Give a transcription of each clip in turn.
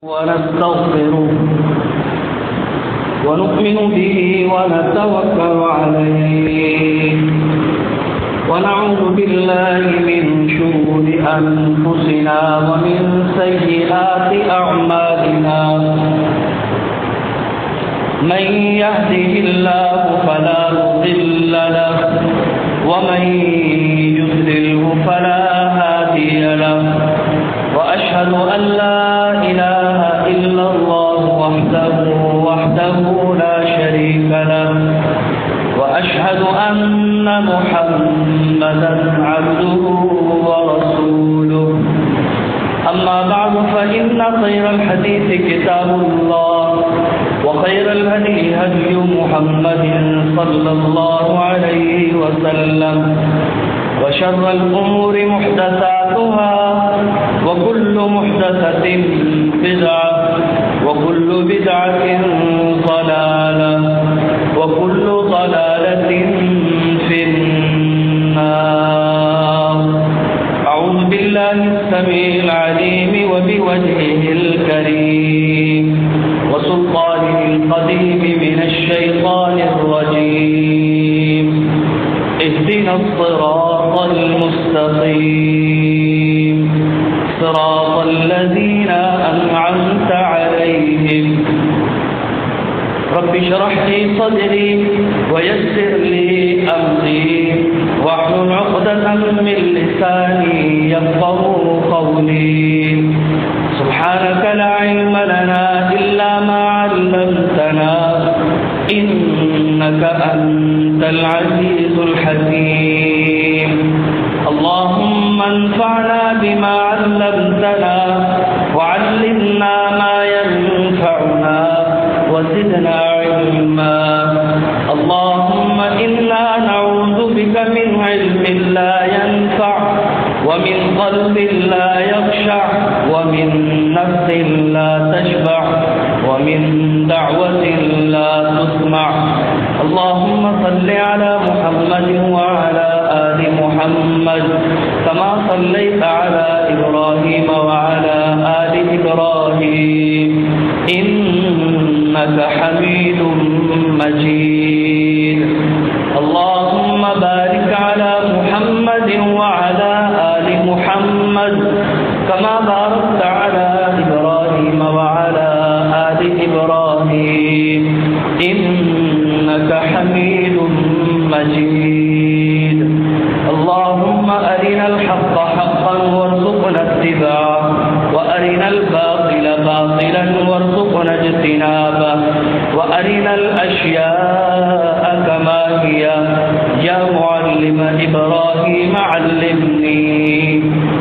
ونستغفره ونؤمن به ونتوكل عليه ونعوذ بالله من شرور أنفسنا ومن سيئات أعمالنا من يهده الله فلا مضل له ومن يضلله فلا هادي له وأشهد أن لا إله إلا الله وحده لا شريك له وأشهد أن محمدا عبده ورسوله أما بعد فإن خير الحديث كتاب الله وخير الهدي هدي محمد صلى الله عليه وسلم وشر الأمور محدثاتها وكل محدثة بدعة وكل بدعة ضلالة وكل ضلالة في النار. أعوذ بالله السميع العليم وبوجهه الكريم وسلطانه القديم من الشيطان الرجيم. اهدنا الصراط المستقيم صراط الذين أنعمت عليهم. رب اشرح لي صدري ويسر لي أمري واحلل عقدة من لساني يفقهوا قولي. سبحانك لا علم لنا إلا ما علمتنا إنك أنت العزيز الحكيم. اللهم انفعنا بما علمتنا وعلمنا ما ينفعنا وزدنا علما. اللهم إنا نعوذ بك من علم لا ينفع ومن قلب لا يخشع ومن نفس لا تشبع ومن دعوة لا تسمع. اللهم صل على محمد وعلى آل محمد كما صليت على إبراهيم وعلى آل إبراهيم إنك حميد مجيد. اللهم بارك على محمد وعلى آل محمد كما باركت على إبراهيم وعلى آل إبراهيم إنك حميد مجيد. اللهم أرنا الحق حقا وارزقنا اتباعه وأرنا الباطل باطلا وارزقنا اجتنابه وأرنا الأشياء كما هي. يا معلم إبراهيم علمني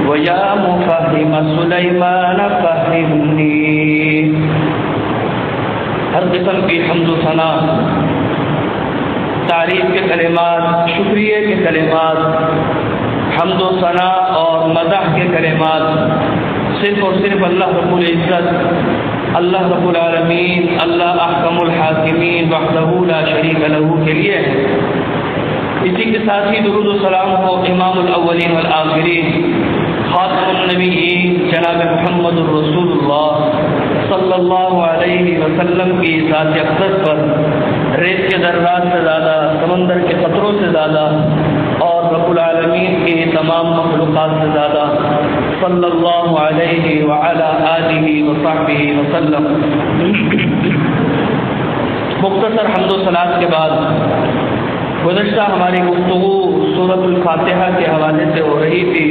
ويا مفهم سليمان فهمني. ہر قسم کی حمد و ثنا، تعریف کے کلمات، شکریہ کے کلمات، حمد و ثنا اور مدح کے کلمات صرف اور صرف اللہ رب العزت، اللہ رب العالمین، اللہ احکم الحاکمین وحدہ لا شریک لہ کے لیے ہے. اسی کے ساتھ ہی درود و سلام ہو امام الاولین والآخرین، خاتم النبیین جناب محمد الرسول اللہ صلی اللہ علیہ وسلم کی ذات اقدس پر، ریت کے ذرات سے زیادہ، سمندر کے قطروں سے زیادہ اور رب العالمین کی تمام مخلوقات سے زیادہ صلی اللہ علیہ وعلی آلہ وصحبہ وسلم. مختصر حمد و ثنا کے بعد گزشتہ ہماری گفتگو سورۃ الفاتحہ کے حوالے سے ہو رہی تھی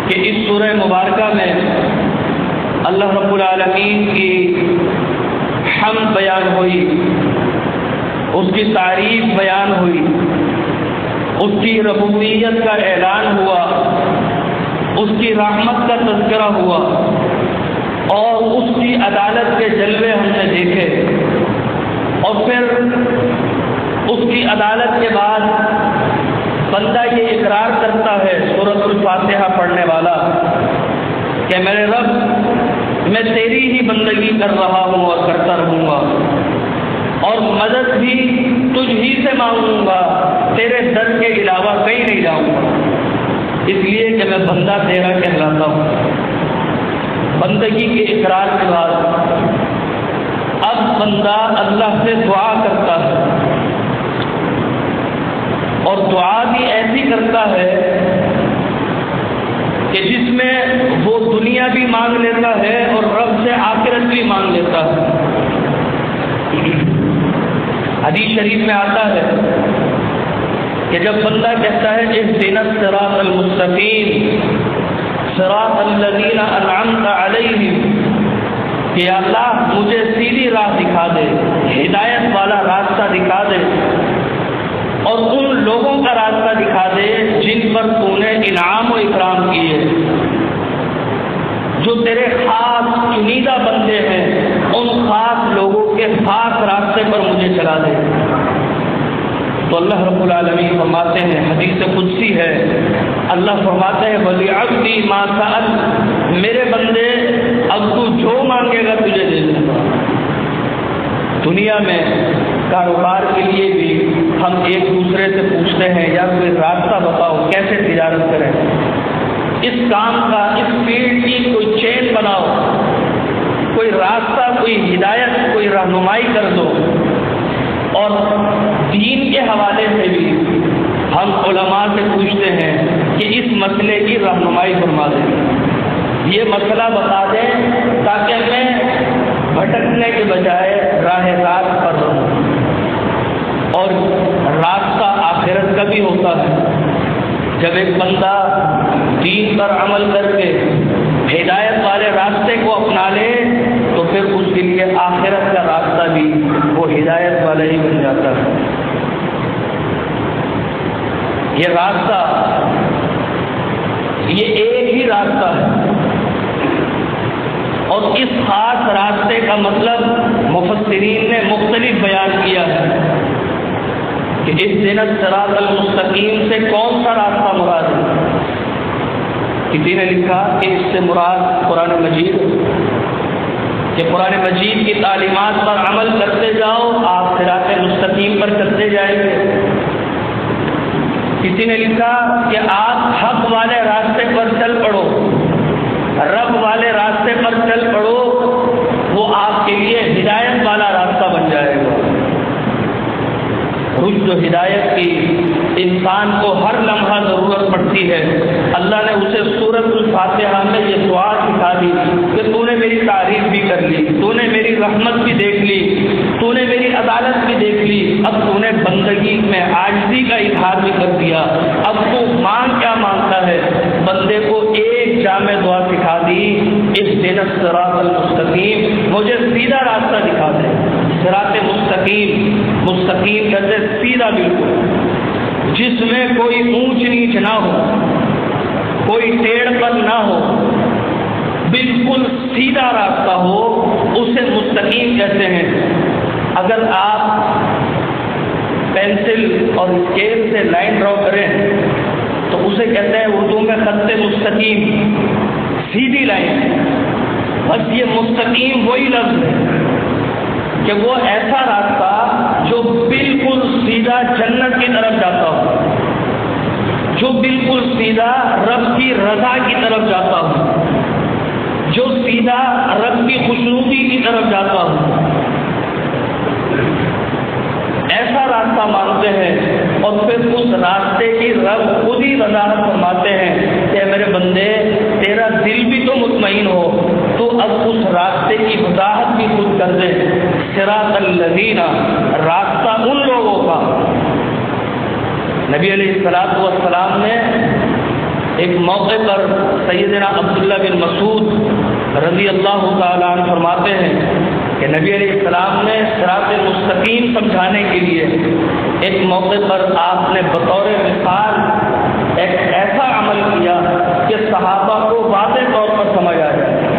کہ اس سورہ مبارکہ میں اللہ رب العالمین کی حمد بیان ہوئی، اس کی تعریف بیان ہوئی، اس کی ربوبیت کا اعلان ہوا، اس کی رحمت کا تذکرہ ہوا اور اس کی عدالت کے جلوے ہم نے دیکھے. اور پھر اس کی عدالت کے بعد بندہ یہ اقرار کرتا ہے سورۃ الفاتحہ پڑھنے والا کہ میرے رب، میں تیری ہی بندگی کر رہا ہوں اور کرتا رہوں گا اور مدد بھی تجھ ہی سے مانگوں گا، تیرے در کے علاوہ کہیں نہیں جاؤں گا، اس لیے کہ میں بندہ تیرا کہلاتا ہوں. بندگی کے اقرار کے بعد اب بندہ اللہ سے دعا کرتا ہے، اور دعا بھی ایسی کرتا ہے کہ جس میں وہ دنیا بھی مانگ لیتا ہے اور رب سے آخرت بھی مانگ لیتا ہے۔ حدیث شریف میں آتا ہے کہ جب بندہ کہتا ہے اهدنا الصراط المستقیم صراط الذین انعمت علیہم، کہ اللہ مجھے سیدھی راہ دکھا دے، ہدایت والا راستہ دکھا دے، اور ان لوگوں کا راستہ دکھا دے جن پر تو نے انعام و اکرام کیے، جو تیرے خاص چنیدہ بندے ہیں، ان خاص لوگوں کے خاص راستے پر مجھے چلا دے۔ تو اللہ رب العالمین فرماتے ہیں، حدیث قدسی ہے، اللہ فرماتے ہیں وَلِعَبْدِي مَا سَأَلَ، میرے بندے اب تو جو مانگے گا تجھے دے دوں گا۔ دنیا میں کاروبار کے لیے بھی ہم ایک دوسرے سے پوچھتے ہیں یا کوئی راستہ بتاؤ کیسے تجارت کریں، اس کام کا، اس فیلڈ کی کوئی چین بناؤ، کوئی راستہ، کوئی ہدایت، کوئی رہنمائی کر دو۔ اور دین کے حوالے سے بھی ہم علماء سے پوچھتے ہیں کہ اس مسئلے کی رہنمائی فرما دیں، یہ مسئلہ بتا دیں تاکہ میں بھٹکنے کے بجائے راہ راست پر رہوں۔ اور راستہ آخرت کا بھی ہوتا ہے، جب ایک بندہ دین پر عمل کر کے ہدایت والے راستے کو اپنا لے تو پھر اس کے لیے آخرت کا راستہ بھی وہ ہدایت والا ہی بن جاتا ہے۔ یہ راستہ، یہ ایک ہی راستہ ہے، اور اس خاص راستے کا مطلب مفسرین نے مختلف بیان کیا ہے کہ اهدنا الصراط المستقیم سے کون سا راستہ مراد ہے۔ کسی نے لکھا کہ اس سے مراد قرآن مجید، کہ قرآن مجید کی تعلیمات پر عمل کرتے جاؤ آپ صراط مستقیم پر چلتے جائیں گے۔ کسی نے لکھا کہ آپ حق والے راستے پر چل پڑو، رب والے راستے پر چل پڑو، وہ آپ کے لیے ہدایت والا راستہ بن جائے گا۔ رشد و ہدایت کی انسان کو ہر لمحہ ضرورت پڑتی ہے۔ اللہ نے اسے سورۃ الفاتحہ میں یہ دعا سکھا دی کہ تو نے میری تعریف بھی کر لی، تو نے میری رحمت بھی دیکھ لی، تو نے میری عدالت بھی دیکھ لی، اب تو نے بندگی میں عاجزی کا اظہار بھی کر دیا، اب تو مانگ کیا مانگتا ہے۔ بندے کو ایک جامع دعا سکھا دی، اهدنا الصراط المستقیم، مجھے سیدھا راستہ دکھا دے۔ صراط مستقیم، مستقیم کہتے سیدھا، بالکل جس میں کوئی اونچ نیچ نہ ہو، کوئی ٹیڑھ پن نہ ہو، بالکل سیدھا راستہ ہو، اسے مستقیم کہتے ہیں۔ اگر آپ پینسل اور اسکیل سے لائن ڈرا کریں تو اسے کہتے ہیں اردو میں خط مستقیم، سیدھی لائن۔ بس یہ مستقیم وہی لفظ ہے کہ وہ ایسا راستہ جو بالکل سیدھا جنت کی طرف جاتا ہو، جو بالکل سیدھا رب کی رضا کی طرف جاتا ہو، جو سیدھا رب کی خوشنودی کی طرف جاتا ہو، ایسا راستہ مانگتے ہیں۔ اور پھر اس راستے کی رب خود ہی وضاحت فرماتے ہیں کہ میرے بندے تیرا دل بھی تو مطمئن ہو، تو اب اس راستے کی وضاحت بھی خود کر دے۔ صراط الذین، راستہ ان لوگوں کا۔ نبی علیہ السلام نے ایک موقع پر سیدنا عبداللہ بن مسعود رضی اللہ تعالیٰ عنہ فرماتے ہیں کہ نبی علیہ السلام نے صراط مستقیم سمجھانے کے لیے ایک موقع پر آپ نے بطور مثال ایک ایسا عمل کیا کہ صحابہ کو واضح طور پر سمجھ آ جائے۔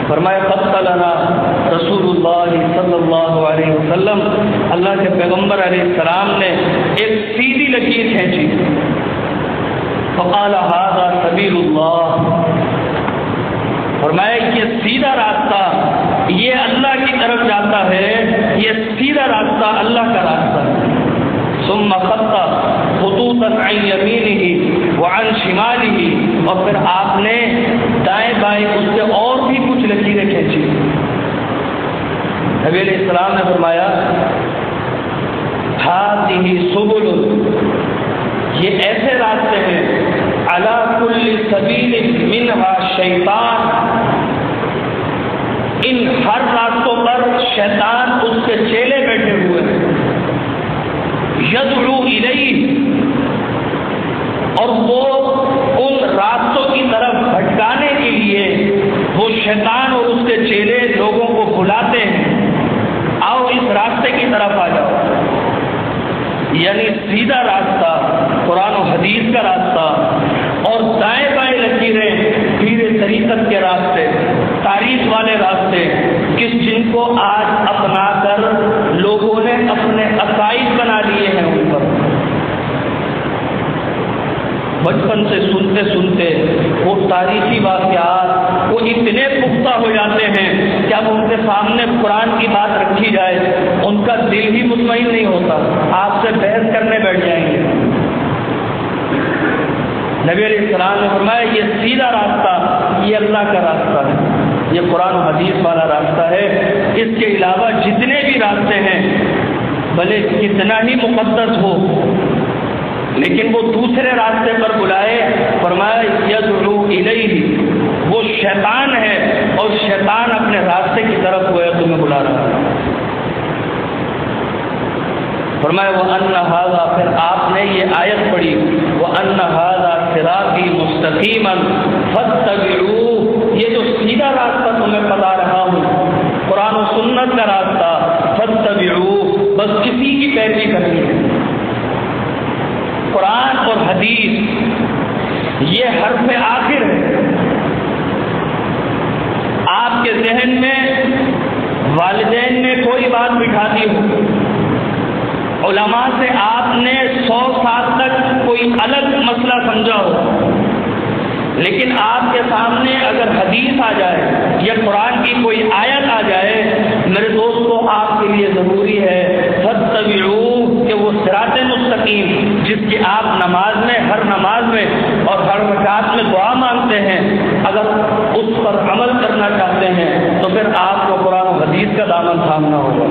فرمایا خط لنا رسول اللہ صلی اللہ علیہ وسلم، اللہ کے پیغمبر علیہ السلام نے ایک سیدھی لکیر کھینچی، فقال هذا سبیل اللہ، فرمایا یہ سیدھا راستہ یہ اللہ کی طرف جاتا ہے، یہ سیدھا راستہ اللہ کا راستہ ہے۔ ثم خط خطوطا عن یمینہ وعن شمالہ، اور پھر آپ نے دائیں بائیں اس سے اور بھی کچھ لکیریں کھینچی۔ نبی علیہ السلام نے فرمایا ہذہ سبل، یہ ایسے راستے ہیں علی کل سبیل منہا شیطان، ان ہر راستوں پر شیطان اس کے چیلے بیٹھے ہوئے ہیں، یدعو الیہ، اور وہ ان راستوں کی طرف بھٹکانے کے لیے وہ شیطان اور اس کے چیلے لوگوں کو بلاتے ہیں، آؤ اس راستے کی طرف آ جاؤ، یعنی سیدھا راستہ قرآن و حدیث کا راستہ، اور دائیں بائیں لکیریں پیر طریقت کے راستے، تاریخ والے راستے، جن کو آج اپنا کر لوگوں نے اپنے عقائد بنا لیے ہیں، ان پر بچپن سے سنتے سنتے وہ تاریخی واقعات وہ اتنے پختہ ہو جاتے ہیں کہ اب ان کے سامنے قرآن کی بات رکھی جائے ان کا دل ہی مطمئن نہیں ہوتا، آپ سے بحث کرنے بیٹھ جائیں گے۔ نبی علیہ السلام نے فرمایا یہ سیدھا راستہ یہ اللہ کا راستہ ہے، یہ قرآن و حدیث والا راستہ ہے، اس کے علاوہ جتنے بھی راستے ہیں بھلے کتنا ہی مقدس ہو لیکن وہ دوسرے راستے پر بلائے، فرمایا یدعو الیہ، وہ شیطان ہے اور شیطان اپنے راستے کی طرف وہ ہے تمہیں بلا رہا ہے۔ فرمایا وَأَنَّ هَذَا، پھر آپ نے یہ آیت پڑھی وَأَنَّ هَذَا صِرَاطِي مُسْتَقِيمًا فَاتَّبِعُوهُ، یہ جو سیدھا راستہ تمہیں بتا رہا ہوں قرآن و سنت کا راستہ، فَاتَّبِعُوهُ، بس کسی کی پیروی کرنی ہے۔ قرآن اور حدیث یہ حرف آخر ہے، آپ کے ذہن میں والدین نے کوئی بات بٹھا دی ہو، علماء سے آپ نے 100 سال تک کوئی الگ مسئلہ سمجھا ہو، لیکن آپ کے سامنے اگر حدیث آ جائے یا قرآن کی کوئی آیت آ جائے، میرے دوستو آپ کے لیے ضروری ہے فاتبعوہ، کہ وہ صراط مستقیم جس کی آپ نماز میں ہر نماز میں اور ہر رکعت میں دعا مانگتے ہیں، اگر اس پر عمل کرنا چاہتے ہیں تو پھر آپ کو قرآن و حدیث کا دامن تھامنا ہوگا،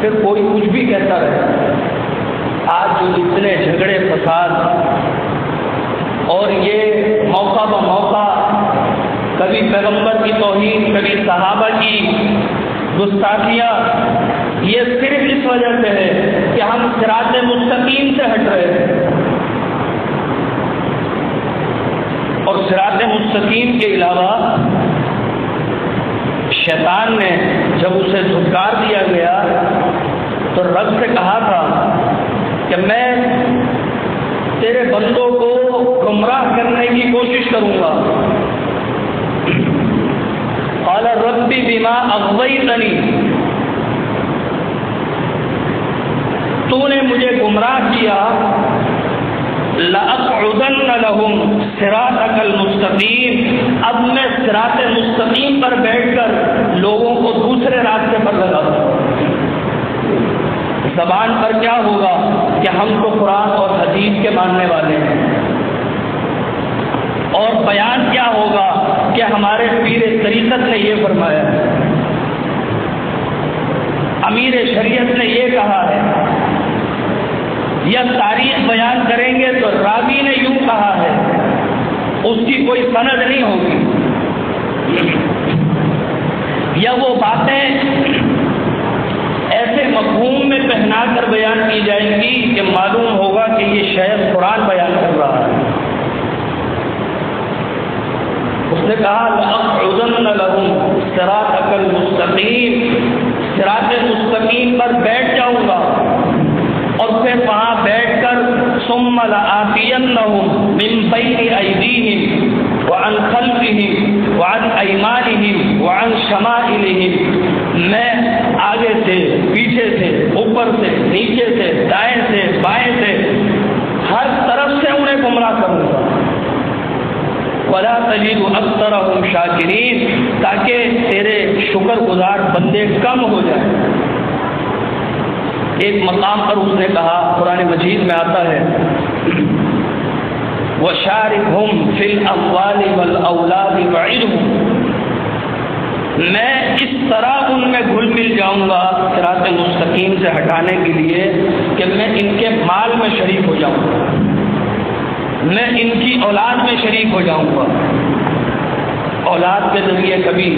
پھر کوئی کچھ بھی کہتا رہے۔ آج جو اتنے جھگڑے فساد اور یہ موقع بموقع کبھی پیغمبر کی توہین کبھی صحابہ کی گستاخیاں، یہ صرف اس وجہ سے ہے کہ ہم صراط مستقیم سے ہٹ رہے ہیں، اور صراط مستقیم کے علاوہ شیطان نے جب اسے دھتکار دیا گیا تو رب سے کہا تھا کہ میں تیرے بندوں کو گمراہ کرنے کی کوشش کروں گا، قال رب بما اغویتنی، تو نے مجھے گمراہ کیا، لَأَقْعُدَنَّ لَهُمْ صِرَاطَكَ الْمُسْتَقِيمَ، اب میں صراط مستقیم پر بیٹھ کر لوگوں کو دوسرے راستے پر لگا دوں۔ زبان پر کیا ہوگا کہ ہم تو قرآن اور حدیث کے ماننے والے ہیں، اور بیان کیا ہوگا کہ ہمارے پیر طریقت نے یہ فرمایا ہے، امیر شریعت نے یہ کہا ہے، یا تاریخ بیان کریں گے تو راوی نے یوں کہا ہے، اس کی کوئی سند نہیں ہوگی، یا وہ باتیں ایسے مفہوم میں پہنا کر بیان کی جائیں گی کہ معلوم ہوگا کہ یہ شیخ قرآن بیان کر رہا ہے۔ اس نے کہا لَأَقْعُدَنَّ لَهُمْ صِرَاطَكَ الْمُسْتَقِيمَ، صراط مستقیم پر بیٹھ جاؤں گا، اور پھر وہاں بیٹھ کر ثُمَّ لَآتِيَنَّهُمْ مِنْ بَيْنِ أَيْدِيهِمْ وَعَنْ خَلْفِهِمْ وَعَنْ أَيْمَانِهِمْ وَعَنْ شَمَائِلِهِمْ، میں آگے سے پیچھے سے اوپر سے نیچے سے دائیں سے بائیں سے ہر طرف سے انہیں گمراہ کروں گا، وَلَا تَجِدُ أَكْثَرَهُمْ شَاكِرِينَ، تاکہ تیرے شکر گزار بندے کم ہو جائیں۔ ایک مقام پر اس نے کہا، قرآن مجید میں آتا ہے وشاركهم في الاموال والاولاد وعدهم، میں اس طرح ان میں گھل مل جاؤں گا صراط مستقیم سے ہٹانے کے لیے کہ میں ان کے مال میں شریک ہو جاؤں گا، میں ان کی اولاد میں شریک ہو جاؤں گا، اولاد کے ذریعے کبھی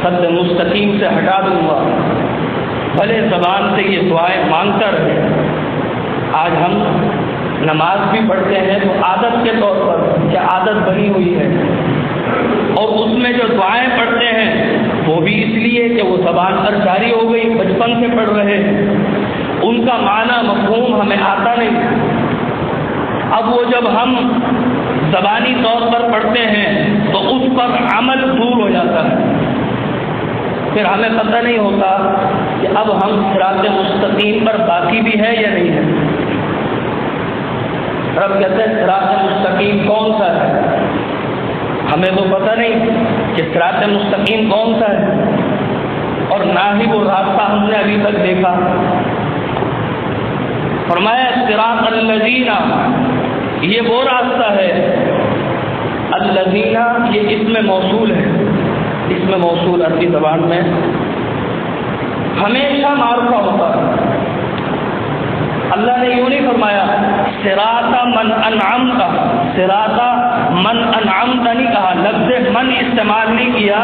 خط مستقیم سے ہٹا دوں گا، بھلے زبان سے یہ دعائیں مانگتا رہے۔ آج ہم نماز بھی پڑھتے ہیں تو عادت کے طور پر کیا عادت بنی ہوئی ہے، اور اس میں جو دعائیں پڑھتے ہیں وہ بھی اس لیے کہ وہ زبان پر جاری ہو گئی، بچپن سے پڑھ رہے ہیں، ان کا معنی مفہوم ہمیں آتا نہیں۔ اب وہ جب ہم زبانی طور پر پڑھتے ہیں تو اس پر عمل دور ہو جاتا ہے، پھر ہمیں پتہ نہیں ہوتا کہ اب ہم صراط مستقیم پر باقی بھی ہے یا نہیں ہے۔ رب کہتے ہیں صراط مستقیم کون سا ہے؟ ہمیں تو پتہ نہیں کہ صراط مستقیم کون سا ہے، اور نہ ہی وہ راستہ ہم نے ابھی تک دیکھا۔ فرمایا صراط الذین، یہ وہ راستہ ہے، الذین یہ اسم موصول ہے، اسم موصول عربی زبان میں ہمیشہ معرفہ ہوتا ہے۔ اللہ نے یوں نہیں فرمایا صراط من انعمت، صراط من انعمت نہیں کہا، لفظ من استعمال نہیں کیا،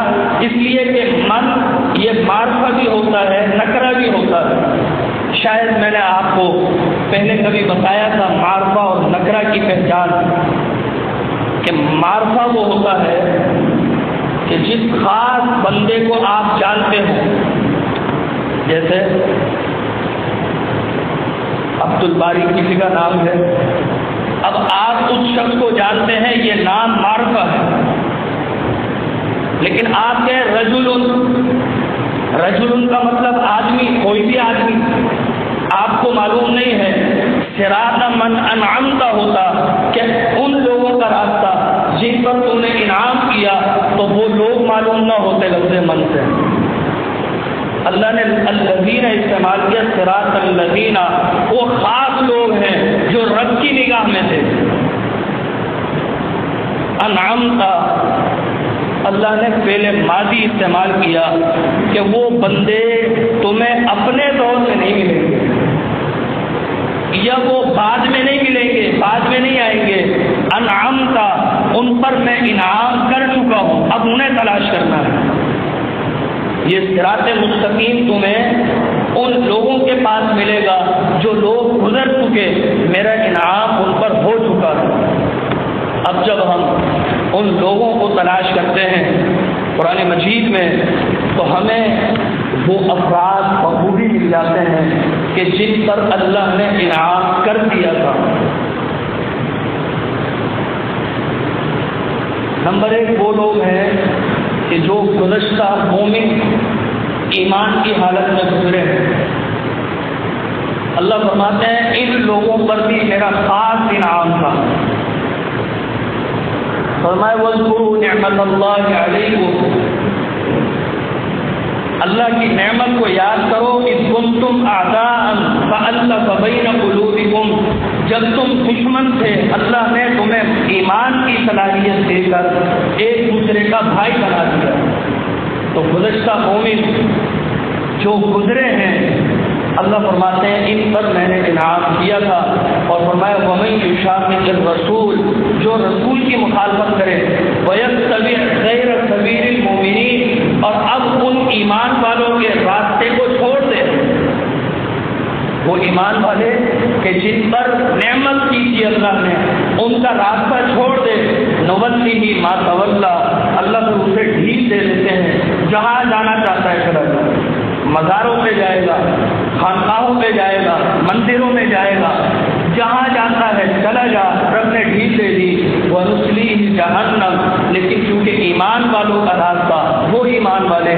اس لیے کہ من یہ معرفہ بھی ہوتا ہے، نکرہ بھی ہوتا ہے۔ شاید میں نے آپ کو پہلے کبھی بتایا تھا معرفہ اور نکرہ کی پہچان، کہ معرفہ وہ ہوتا ہے کہ جس خاص بندے کو آپ جانتے ہو، جیسے عبد الباری کسی کا نام ہے، اب آپ اس شخص کو جانتے ہیں، یہ نام معرفہ ہے، لیکن آپ کے رجل کا مطلب آدمی، کوئی بھی آدمی، آپ کو معلوم نہیں ہے۔ صراط من انعمت ہوتا کہ ان لوگوں کا راستہ جن پر تو نے انعام کیا، تو وہ لوگ معلوم نہ ہوتے لفظ من سے۔ اللہ نے الذین استعمال کیا، صراط الذین وہ خاص لوگ ہیں جو رب کی نگاہ میں تھے۔ انعمت اللہ نے فعل ماضی استعمال کیا کہ وہ بندے تمہیں اپنے طور سے نہیں ملیں گے، یا وہ بعد میں نہیں ملیں گے، بعد میں نہیں آئیں گے۔ انعمت ان پر میں انعام کر چکا ہوں، اب انہیں تلاش کرنا ہے۔ یہ صراط مستقیم تمہیں ان لوگوں کے پاس ملے گا جو لوگ گزر چکے، میرا انعام ان پر ہو چکا ہے۔ اب جب ہم ان لوگوں کو تلاش کرتے ہیں قرآن مجید میں، تو ہمیں وہ افراد بخوبی مل جاتے ہیں کہ جن پر اللہ نے انعام کر دیا تھا۔ نمبر 1 وہ لوگ ہیں کہ جو گزشتہ مومن ایمان کی حالت میں گزرے ہیں۔ اللہ فرماتے ہیں ان لوگوں پر بھی میرا خاص انعام تھا۔ فرمائے وَاذْكُرُوا نِعْمَتَ اللَّهِ عَلَيْكُمْ، اللہ کی نعمت کو یاد کرو، اذ کنتم اعداء فألف بین قلوبکم، جب تم دشمن تھے اللہ نے تمہیں ایمان کی صلاحیت دے کر ایک دوسرے کا بھائی بنا دیا۔ تو گزشتہ مومن جو گزرے ہیں اللہ فرماتے ہیں ان پر میں نے انعام کیا تھا، اور فرمایا وَمَن يُشَاقِقِ الرَّسُولَ، جو رسول کی مخالفت کرے، وَيَتَّبِعْ غَيْرَ سَبِيلِ الْمُؤْمِنِينَ، اور اب ان ایمان والوں کے راستے کو چھوڑ دے، وہ ایمان والے کہ جن پر نعمت کی تھی اللہ نے، ان کا راستہ چھوڑ دے، نُوَلِّهِ مَا تَوَلَّى، اللہ تو اسے ڈھیل دے دیتے ہیں، جہاں جانا چاہتا ہے چلا جائے، مزاروں پہ جائے گا، خانقاہوں پہ جائے گا، مندروں میں جائے گا، جہاں جاتا ہے چلا جا، رب نے ڈھیل دے دی۔ وَنُصْلِيهِ جَهَنَّمَ، لیکن چونکہ ایمان والوں کا راستہ وہ ایمان والے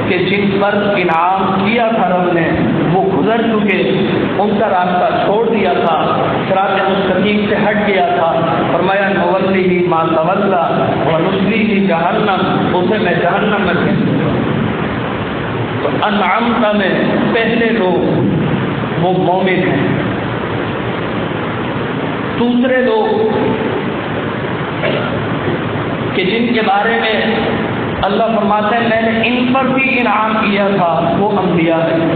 کہ جن پر انعام کیا تھا رب نے، وہ گزر چکے، ان کا راستہ چھوڑ دیا تھا، صراط مستقیم سے ہٹ گیا تھا۔ فرمایا نُوَلِّهِ مَا تَوَلَّى وَنُصْلِيهِ جَهَنَّمَ، اسے میں جہنم میں بھیج دوں گا۔ تو انعمت میں پہلے لوگ وہ مومن ہیں، دوسرے لوگ کہ جن کے بارے میں اللہ فرماتے ہیں میں نے ان پر بھی انعام کیا تھا، وہ انبیاء ہیں،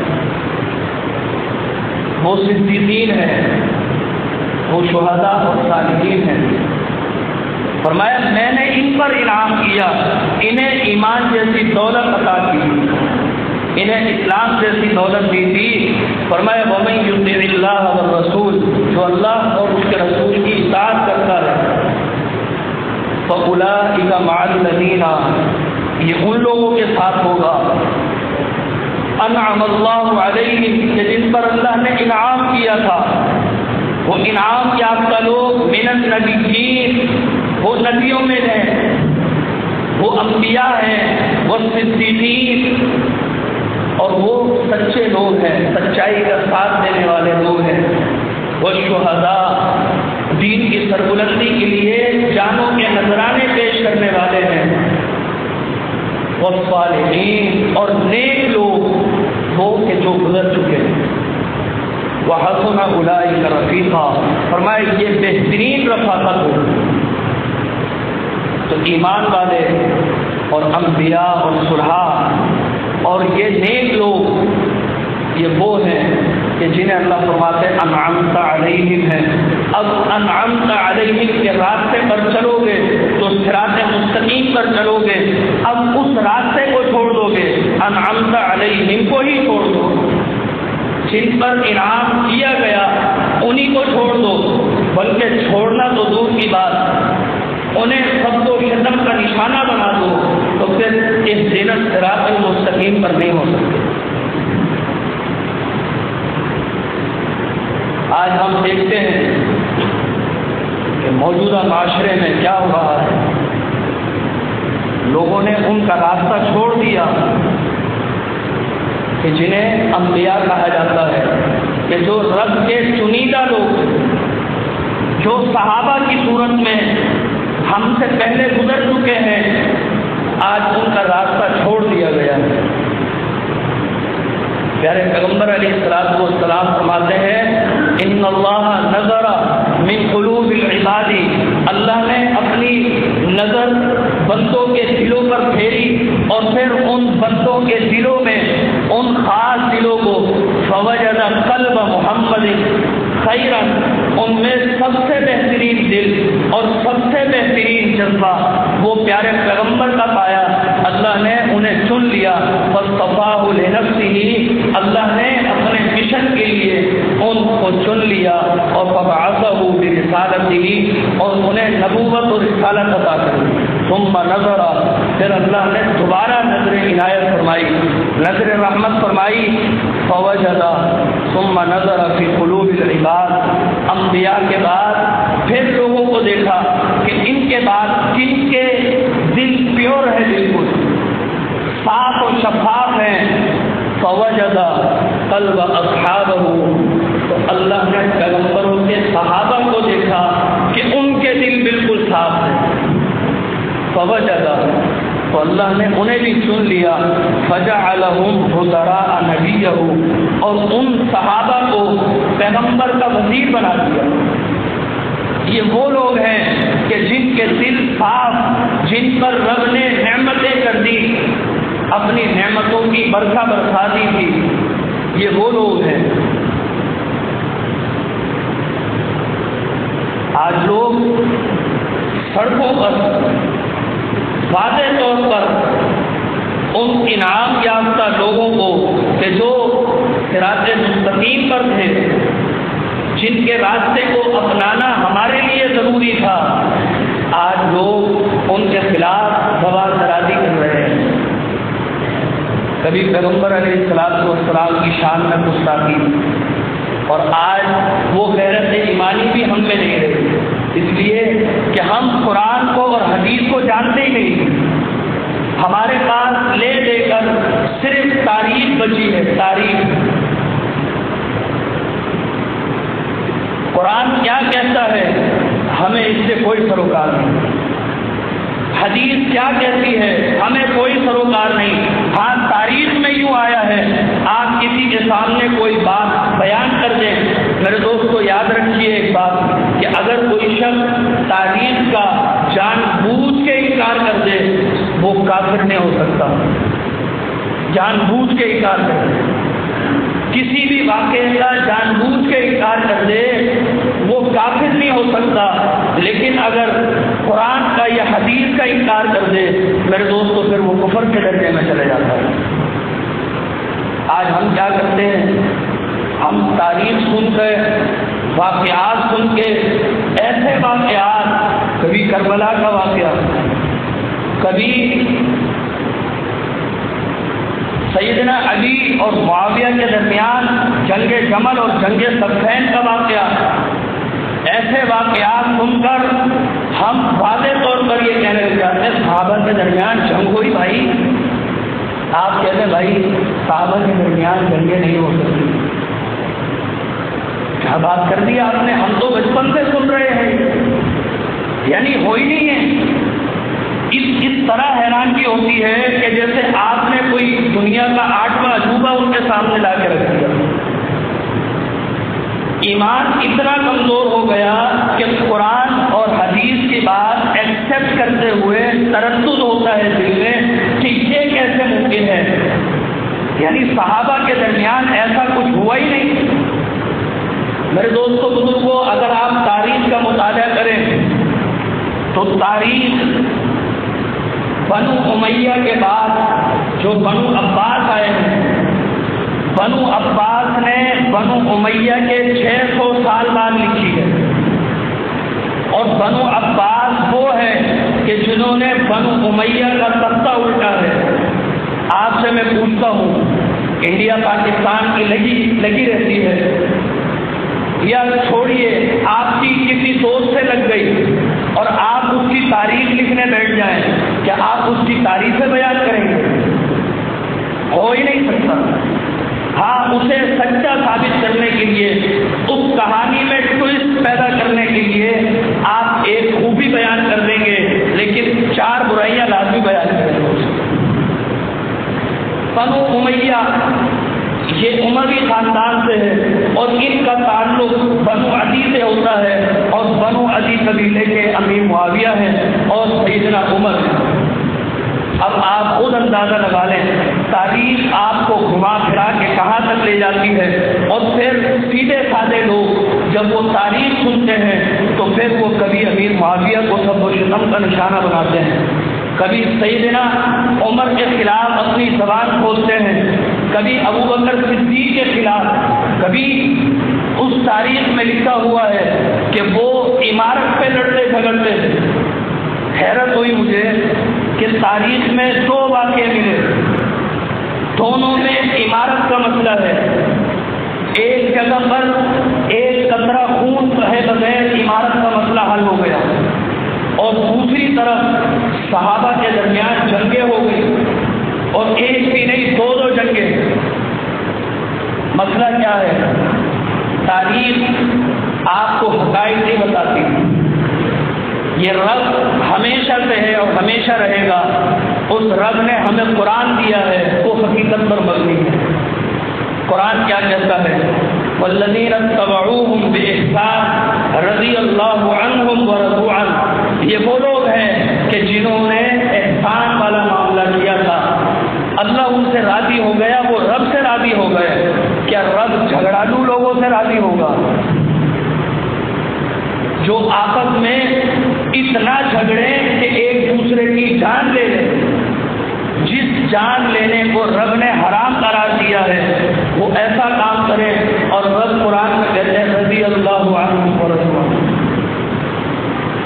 وہ صدیقین ہیں، وہ شہداء اور صالحین ہیں۔ فرمایا میں نے ان پر انعام کیا، انہیں ایمان جیسی دولت عطا کی، انہیں اسلام جیسی دولت دی تھی۔ فرمایا وَمَن يُطِعِ اللَّهَ وَالرَّسُولَ، جو اللہ اور اس کے رسول کی اطاعت کرتا ہے، فَأُولَٰئِكَ مَعَ الَّذِينَ، یہ ان لوگوں کے ساتھ ہوگا، انعم اللہ علیہم، کہ جن پر اللہ نے انعام کیا تھا، وہ انعام یافتہ لوگ، من النبیین، وہ نبیوں میں ہیں، وہ انبیاء ہیں، وہ صدیقین، اور وہ سچے لوگ ہیں، سچائی کا ساتھ دینے والے لوگ ہیں، وہ شہداء، دین کی سربلندی کے لیے جانوں کے نذرانے پیش کرنے والے ہیں، وہ صالحین، اور نیک لوگ وہ کہ جو گزر چکے ہیں، وَحَسُنَ أُولَٰئِكَ رَفِیقًا، فرمایا یہ بہترین رفاقت ہو۔ تو ایمان والے اور انبیاء اور صلحاء اور یہ نیک لوگ، یہ وہ ہیں کہ جنہیں اللہ فرماتے ہیں انعمت علیہم ہے۔ اب انعمت علیہم کے راستے پر چلو گے تو صراط مستقیم پر چلو گے، اب اس راستے کو چھوڑ دو گے، انعمت علیہم کو ہی چھوڑ دو، جن پر انعام کیا گیا انہی کو چھوڑ دو، بلکہ چھوڑنا تو دور کی بات، انہیں سب کو شتم کا نشانہ بنا دو، تو پھر اس زینت صراط المستقیم پر نہیں ہو سکتے۔ آج ہم دیکھتے ہیں کہ موجودہ معاشرے میں کیا ہو رہا ہے، لوگوں نے ان کا راستہ چھوڑ دیا کہ جنہیں انبیاء کہا جاتا ہے، کہ جو رب کے چنیدہ لوگ، جو صحابہ کی صورت میں ہم سے پہلے گزر چکے ہیں، آج ان کا راستہ چھوڑ دیا گیا ہے۔ پیارے پیغمبر علیہ السلام فرماتے ہیں ان اللہ نظر من قلوب العباد، اللہ نے اپنی نظر بندوں کے دلوں پر پھیری اور پھر ان بندوں کے دلوں میں ان خاص دلوں کو فوجد قلب محمد خیرا، ان میں سب سے بہترین دل اور سب سے بہترین جذبہ وہ پیارے پیغمبر کا پایا، اللہ نے انہیں چن لیا، فاصطفاہ لنفسہ، اللہ نے اپنے مشن کے لیے ان کو چن لیا، اور فبعثہ برسالتہ، اور انہیں نبوت اور رسالت عطا کری۔ ثم نظر، پھر اللہ نے دوبارہ نظر عنایت فرمائی، نظر رحمت فرمائی، فوجد، ثم نظر فی قلوب العباد، انبیاء کے بعد پھر لوگوں کو دیکھا کہ ان کے بعد جن کے دل پیور ہے، بالکل صاف و شفاف ہیں، فوجد قلب اصحابہ، تو اللہ نے پیغمبروں کے صحابہ کو دیکھا کہ ان کے دل بالکل صاف ہیں، فوجد، تو اللہ نے انہیں بھی چن لیا، فجعلہم وزراء نبیہ، اور ان صحابہ کو پیغمبر کا وزیر بنا دیا۔ یہ وہ لوگ ہیں کہ جن کے دل صاف، جن پر رب نے نعمتیں کر دی، اپنی نعمتوں کی برکھا برسا دی تھی، یہ وہ لوگ ہیں۔ آج لوگ سڑکوں پر واضح طور پر ان انعام یافتہ لوگوں کو کہ جو صراط مستقیم پر تھے، جن کے راستے کو اپنانا ہمارے لیے ضروری تھا، آج لوگ ان کے خلاف گواہ درازی کر رہے ہیں۔ کبھی پیغمبر علیہ السلام کی شان میں گستاخی، اور آج وہ غیرت ایمانی بھی ہم میں نہیں رہی، اس لیے کہ ہم قرآن کو اور حدیث کو جانتے ہی نہیں، ہمارے پاس لے دے کر صرف تاریخ بچی ہے، تاریخ۔ قرآن کیا کہتا ہے ہمیں اس سے کوئی سروکار نہیں، حدیث کیا کہتی ہے ہمیں کوئی سروکار نہیں۔ ہاں تاریخ میں یوں آیا ہے، آپ کسی کے سامنے کوئی بات بیان کر دیں، میرے دوستو یاد رکھیے ایک بات، کہ اگر کوئی شخص تاریخ کا جان بوجھ کے انکار جان بوجھ کے انکار کر دے، کسی بھی واقعے کا جان بوجھ کے انکار کر دے وہ کافر نہیں ہو سکتا، لیکن اگر قرآن کا یا حدیث کا انکار کر دے میرے دوستو پھر وہ کفر کے درجے میں چلے جاتا ہے۔ آج ہم کیا کرتے ہیں، ہم تاریخ سن کے، واقعات سن کے، ایسے واقعات، کبھی کربلا کا واقعہ، کبھی سیدنا علی اور معاویہ کے درمیان جنگ جمل اور جنگ صفین کا واقعہ، ایسے واقعات سن کر ہم واضح طور پر یہ کہنے لگ جاتے ہیں صحابہ کے درمیان جنگ ہوئی بھائی۔ آپ کہتے ہیں بھائی صحابہ کے درمیان جنگیں نہیں ہو سکتی، کیا بات کر دی آپ نے، ہم تو بچپن سے سن رہے ہیں، یعنی ہو ہی نہیں ہے۔ اس طرح حیرانگی ہوتی ہے کہ جیسے آپ نے کوئی دنیا کا 8واں عجوبہ ان کے سامنے لا کے رکھ دیا۔ ایمان اتنا کمزور ہو گیا کہ قرآن اور حدیث کی بات ایکسیپٹ کرتے ہوئے تردد ہوتا ہے دل میں کہ یہ کیسے ممکن ہے، یعنی صحابہ کے درمیان ایسا کچھ ہوا ہی نہیں۔ میرے دوستوں بزرگوں، اگر آپ تاریخ کا مطالعہ کریں تو تاریخ بنو امیہ کے بعد جو بنو عباس آئے ہیں، بنو عباس نے بنو امیہ کے 600 سال بعد لکھی ہے، اور بنو عباس وہ ہے کہ جنہوں نے بنو امیہ کا تختہ الٹا ہے۔ آپ سے میں پوچھتا ہوں، انڈیا پاکستان کی لگی رہتی ہے، یا چھوڑیے آپ کی کسی دوست سے لگ گئی اور آپ اس کی تاریخ لکھنے بیٹھ جائیں، کیا آپ اس کی تاریخیں بیان کریں گے؟ ہو ہی نہیں سکتا۔ ہاں، اسے سچا ثابت کرنے کے لیے، اس کہانی میں ٹوئسٹ پیدا کرنے کے لیے آپ ایک خوبی بیان کر دیں گے، لیکن 4 برائیاں لازمی بیان کریں گے۔ بنو امیہ یہ اموی خاندان سے ہے، اور ان کا تعلق بنو عدی سے ہوتا ہے، اور بنو عدی قبیلے کے امیر معاویہ ہیں اور سیدنا عمر ہیں۔ اب آپ خود اندازہ لگا لیں، تاریخ آپ کو گھما پھرا کے کہاں تک لے جاتی ہے، اور پھر سیدھے سادے لوگ جب وہ تاریخ سنتے ہیں تو پھر وہ کبھی امیر معاویہ کو سب و شتم کا نشانہ بناتے ہیں، کبھی سیدنا عمر کے خلاف اپنی زبان کھولتے ہیں، کبھی ابو بکر صدیق کے خلاف، کبھی اس تاریخ میں لکھا ہوا ہے کہ وہ عمارت پہ لڑتے جھگڑتے تھے۔ حیرت ہوئی مجھے کہ تاریخ میں 2 واقعے ملے، دونوں میں عمارت کا مسئلہ ہے۔ ایک جگہ پر ایک قطرہ خون بہے بغیر عمارت کا مسئلہ حل ہو گیا، اور دوسری طرف صحابہ کے درمیان جنگیں ہو گئی، اور ایک بھی نہیں 2 جنگیں۔ مسئلہ کیا ہے؟ تاریخ آپ کو حقائق نہیں بتاتی، یہ رب ہمیشہ سے ہے اور ہمیشہ رہے گا۔ اس رب نے ہمیں قرآن دیا ہے، وہ حقیقت پر مبنی ہے۔ قرآن کیا کہتا ہے؟ والذین اتبعوہم بإحسان رضی اللہ عنہم ورضوا عنہ۔ یہ وہ لوگ ہیں کہ جنہوں نے احسان والا معاملہ کیا تھا، اللہ ان سے راضی ہو گیا، وہ رب سے راضی ہو گئے۔ کیا رب جھگڑالو لوگوں سے راضی ہوگا جو آپس میں اتنا جھگڑے کہ ایک دوسرے کی جان لے لیں؟ جس جان لینے کو رب نے حرام قرار دیا ہے وہ ایسا کام کرے، اور رب قرآن میں کہتے ہیں رضی اللہ عنہ ورضوا عنہ۔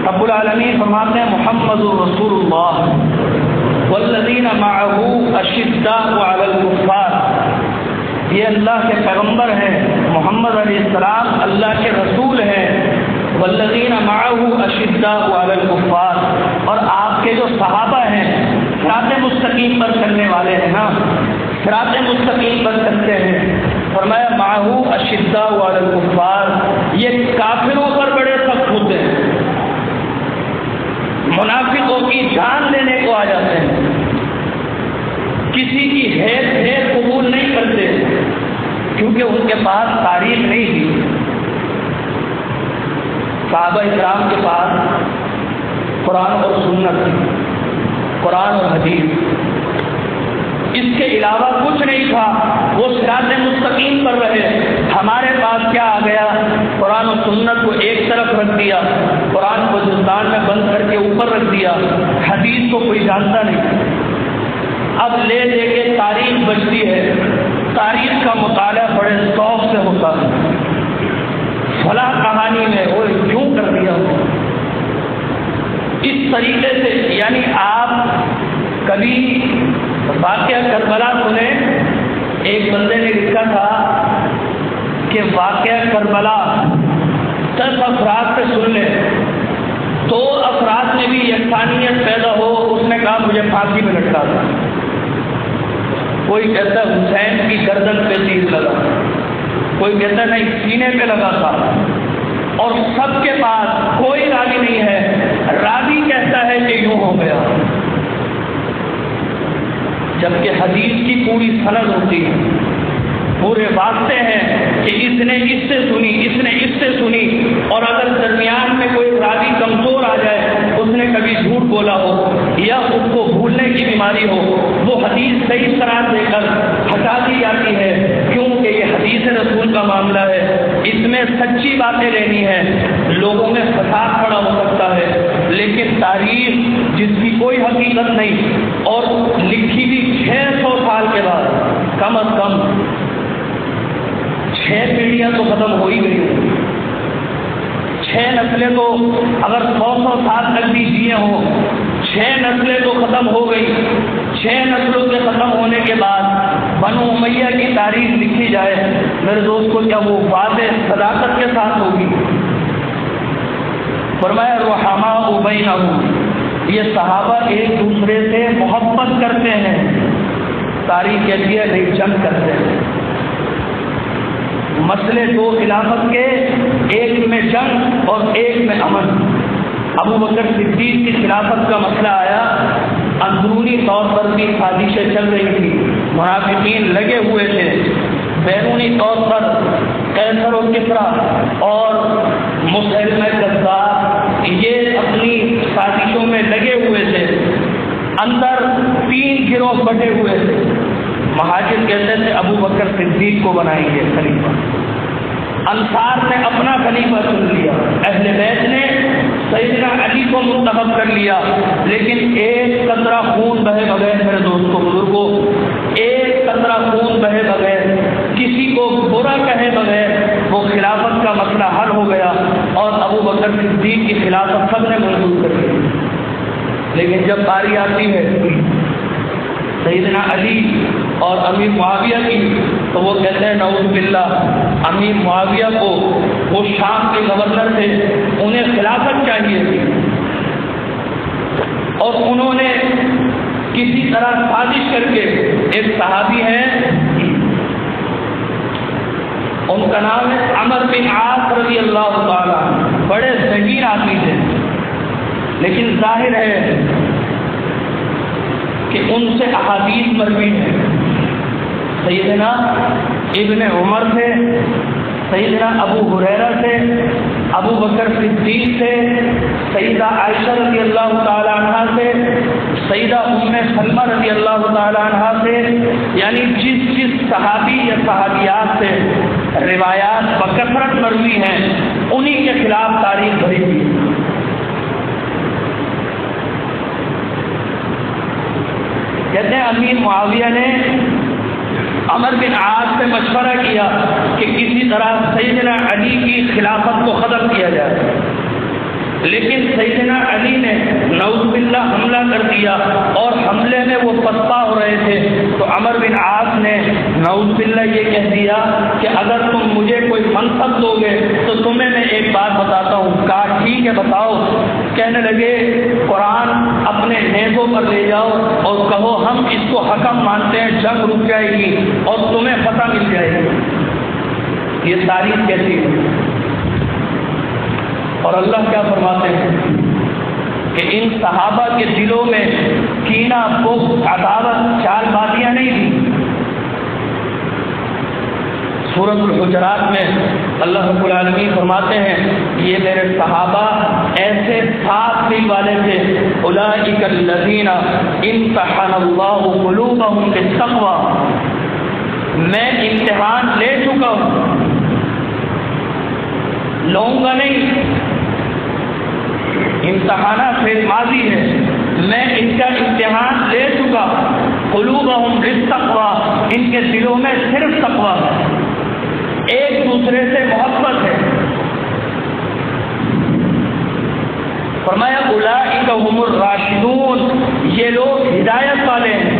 رب العالمین فرماتے ہیں محمد رسول اللہ والذین معه اشداء علی الکفار۔ یہ اللہ کے پیغمبر ہیں، محمد علیہ السلام اللہ کے رسول ہیں۔ والذین معه اشداء علی الکفار، اور آپ کے جو صحابہ ہیں صراط مستقیم پر چلنے والے ہیں نا، صراط مستقیم پر چلتے ہیں۔ فرمایا معه اشداء علی الکفار، یہ کافروں پر بڑے سخت ہوتے ہیں، منافقوں کی جان لینے کو آ جاتے ہیں، کسی کی حیث قبول نہیں کرتے کیونکہ ان کے پاس تاریخ نہیں تھی۔ صحابہ اکرام کے پاس قرآن اور سنت تھی، قرآن اور حدیث، اس کے علاوہ کچھ نہیں تھا، وہ صراط مستقیم پر رہے۔ ہمارے پاس کیا آ گیا؟ قرآن و سنت کو ایک طرف رکھ دیا، قرآن کو ہندوستان میں بند کر کے اوپر رکھ دیا، حدیث کو کوئی جانتا نہیں۔ اب لے لے کے تاریخ بچتی ہے، تاریخ کا مطالعہ بڑے شوق سے ہوتا ہے، فلاں کہانی میں وہ کیوں کر دیا اس طریقے سے۔ یعنی آپ کبھی واقعہ کربلا سنیں، ایک بندے نے لکھا تھا کہ واقعہ کربلا 10 افراد سے سن لیں، 2 افراد میں بھی یکسانیت پیدا ہو۔ اس نے کہا مجھے پھانسی میں لٹکا تھا، کوئی کہتا ہے حسین کی گردن پہ تیر لگا، کوئی کہتا نہیں سینے پہ لگا تھا، اور سب کے پاس کوئی راوی نہیں ہے، راوی کہتا ہے کہ یوں ہو گیا، جبکہ حدیث کی پوری سند ہوتی ہے، پورے واسطے ہیں کہ اس نے اس سے سنی، اس نے اس سے سنی، اور اگر درمیان میں کوئی راوی کمزور آ جائے، اس نے کبھی جھوٹ بولا ہو یا اس کو بھولنے کی بیماری ہو، وہ حدیث صحیح طرح دے کر ہٹا دی جاتی ہے، کیونکہ یہ حدیث رسول کا معاملہ ہے، اس میں سچی باتیں لینی ہے، لوگوں میں فساد پڑا ہو سکتا ہے، لیکن تاریخ جس کی کوئی حقیقت نہیں اور لکھی بھی 600 سال کے بعد، کم از کم 6 پیڑھیاں تو ختم ہو ہی گئی ہوں، 6 نسلیں تو اگر 100 سال تک بھی جیے ہوں، 6 نسلیں تو ختم ہو گئی۔ 6 نسلوں کے ختم ہونے کے بعد بنو امیہ کی تاریخ لکھی جائے، میرے دوست کو کیا وہ واضح صداقت کے ساتھ ہوگی؟ فرمایا رحماء بینہم، یہ صحابہ ایک دوسرے سے محبت کرتے ہیں، تاریخ کہتی ہے نہیں جنگ کرتے ہیں۔ مسئلے 2 خلافت کے، ایک میں جنگ اور ایک میں امن۔ ابو بکر صدیق کی خلافت کا مسئلہ آیا، اندرونی طور پر بھی سازشیں چل رہی تھی، منافقین لگے ہوئے تھے، بیرونی طور پر قیصر و کسریٰ اور مسیلمہ کذاب یہ اپنی سازشوں میں لگے ہوئے تھے، اندر 3 گروہ بٹے ہوئے تھے۔ مہاجر کہتے تھے ابو بکر صدیق کو بنائیں گے خلیفہ، انصار نے اپنا خلیفہ چن لیا، اہل بیت نے سیدنا علی کو منتخب کر لیا، لیکن ایک قطرہ خون بہے بغیر، میرے دوستوں بزرگوں، ایک قطرہ خون بہے بغیر، کسی کو برا کہے بغیر وہ خلافت کا مسئلہ حل ہو گیا اور ابو بکر صدیق کی خلافت سب نے منظور کر لی۔ لیکن جب باری آتی ہے سیدنا علی اور امیر معاویہ کی، تو وہ کہتے ہیں نعوذ باللہ، امیر معاویہ کو وہ شام کے گورنر تھے، انہیں خلافت چاہیے تھی، اور انہوں نے کسی طرح سازش کر کے، ایک صحابی ہیں ان کا نام ہے عمر بن عاص رضی اللہ تعالیٰ، بڑے ذہین آدمی تھے، لیکن ظاہر ہے کہ ان سے احادیث مروی ہیں، سیدنا ابن عمر سے، سیدنا ابو ہریرہ سے، ابو بکر صدیق سے، سیدہ عائشہ رضی اللہ تعالیٰ عنہ سے، سیدہ ام سلمہ رضی اللہ تعالیٰ عنہ سے، یعنی جس صحابی یا صحابیات سے روایات بکثرت مروی ہیں، انہی کے خلاف تاریخ بھری ہوئی۔ کہتے ہیں امیر معاویہ نے عمر بن عاص سے مشورہ کیا کہ کسی طرح سیدنا علی کی خلافت کو ختم کیا جائے، لیکن سیدنا علی نے نعوذ باللہ حملہ کر دیا، اور حملے میں وہ پسپا ہو رہے تھے، تو عمر بن عاص نے نعوذ باللہ یہ کہہ دیا کہ اگر تم مجھے کوئی منصب دو گے تو تمہیں میں ایک بات بتاتا ہوں۔ کہا ٹھیک ہے بتاؤ۔ کہنے لگے قرآن اپنے نیزوں پر لے جاؤ اور کہو ہم اس کو حکم مانتے ہیں، جنگ رک جائے گی اور تمہیں فتح مل جائے گی۔ یہ تاریخ کہتی ہے، اور اللہ کیا فرماتے ہیں کہ ان صحابہ کے دلوں میں کینہ، بغض، عداوت، چال بازیاں نہیں تھی۔ سورہ سورۃ الحجرات میں اللہ رب العالمین فرماتے ہیں یہ میرے صحابہ ایسے ساتھ دل والے تھے، اولئک الذین امتحن اللہ قلوبہم بالتقوی، میں امتحان لے چکا ہوں، لوں گا نہیں، امتحانہ فعل ماضی ہے، میں ان کا امتحان لے چکا، قلوبہم بالتقوی، ان کے دلوں میں صرف تقوی ہے، ایک دوسرے سے محبت ہے۔ فرمایا اولئک هم الراشدون، یہ لوگ ہدایت والے ہیں،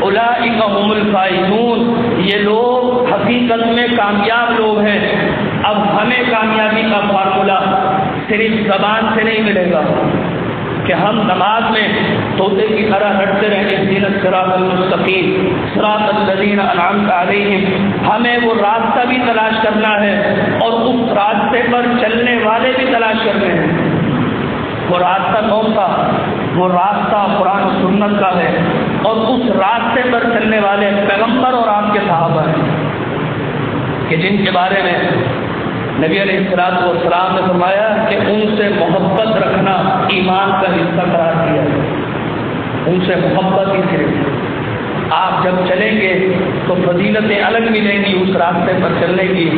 اولئک هم الفائزون، یہ لوگ حقیقت میں کامیاب لوگ ہیں۔ اب ہمیں کامیابی کا فارمولہ صرف زبان سے نہیں ملے گا کہ ہم نماز میں طوطے کی طرح رٹتے رہیں اہدنا الصراط المستقیم صراط الذین انعمت علیہم، ہمیں وہ راستہ بھی تلاش کرنا ہے اور اس راستے پر چلنے والے بھی تلاش کرنے ہیں۔ وہ راستہ کون سا؟ وہ راستہ قرآن و سنت کا ہے، اور اس راستے پر چلنے والے پیغمبر اور آپ کے صحابہ ہیں کہ جن کے بارے میں نبی علیہ السلام نے فرمایا کہ ان سے محبت رکھنا ایمان کا حصہ قرار دیا ہے، ان سے محبت ہی صرف۔ آپ جب چلیں گے تو فضیلتیں الگ ملیں گی اس راستے پر چلنے کی،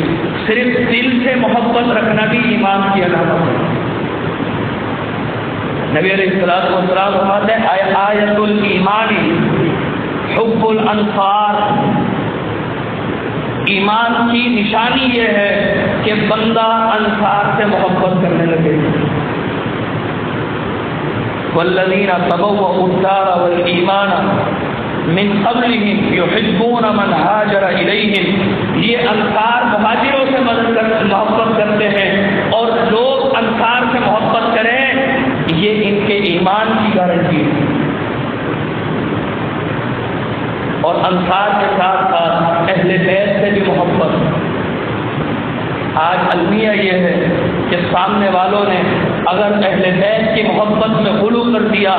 صرف دل سے محبت رکھنا بھی ایمان کی علامت ہے۔ نبی علیہ السلام فرماتے ہیں آیت الایمان حب الانصار، ایمان کی نشانی یہ ہے کہ بندہ انصار سے محبت کرنے لگے۔ والذین تبوؤوا الدار والایمان من قبلہم یحبون من ہاجر الیہم، یہ انصار مہاجروں سے محبت کرتے ہیں، اور لوگ انصار سے محبت کریں یہ ان کے ایمان کی گارنٹی ہے۔ اور انصار کے ساتھ ساتھ اہل بیت سے بھی محبت۔ آج المیہ یہ ہے کہ سامنے والوں نے اگر اہل بیت کی محبت میں غلو کر دیا